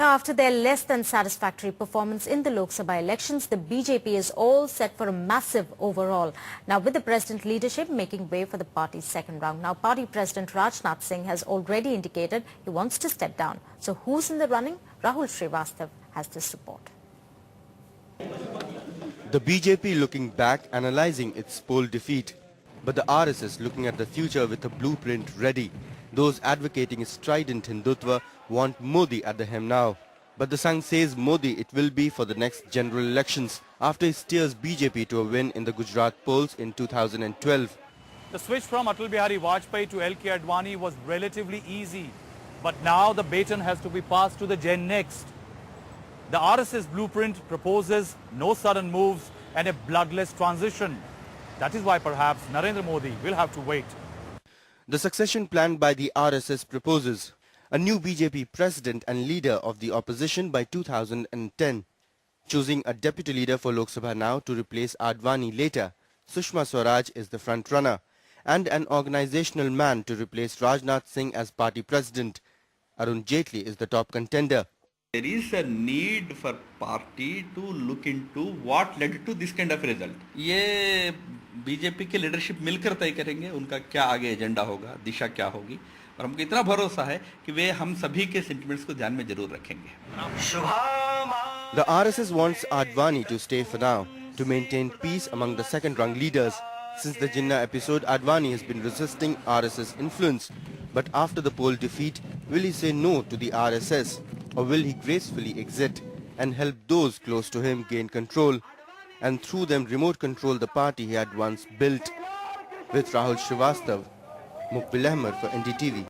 Now, after their less than satisfactory performance in the Lok Sabha elections, the BJP is all set for a massive overhaul. Now, with the president leadership making way for the party's second round. Now, party president Rajnath Singh has already indicated he wants to step down. So who's in the running? Rahul Srivastav has this report. The BJP looking back, analysing its poll defeat. But the RSS looking at the future with a blueprint ready. Those advocating strident Hindutva want Modi at the helm now. But the Sangh says Modi it will be for the next general elections after he steers BJP to a win in the Gujarat polls in 2012. The switch from Atal Bihari Vajpayee to L.K. Advani was relatively easy. But now the baton has to be passed to the Gen Next. The RSS blueprint proposes no sudden moves and a bloodless transition. That is why perhaps Narendra Modi will have to wait. The succession plan by the RSS proposes a new BJP president and leader of the opposition by 2010, choosing a deputy leader for Lok Sabha now to replace Advani later. Sushma Swaraj is the front runner, and an organizational man to replace Rajnath Singh as party president. Arun Jaitley is the top contender. There is a need for party to look into what led to this kind of result. ये BJP के leadership मिलकर तय करेंगे उनका क्या आगे agenda होगा, दिशा क्या होगी, और हमको इतना भरोसा है कि वे हम सभी के सेंटिमेंट्स को ध्यान में जरूर रखेंगे. The RSS wants Advani to stay for now to maintain peace among the second-rung leaders. Since the Jinnah episode, Advani has been resisting RSS influence. But after the poll defeat, will he say no to the RSS? Or will he gracefully exit and help those close to him gain control and through them remote control the party he had once built? With Rahul Srivastav, Muqbil Ahmed for NDTV.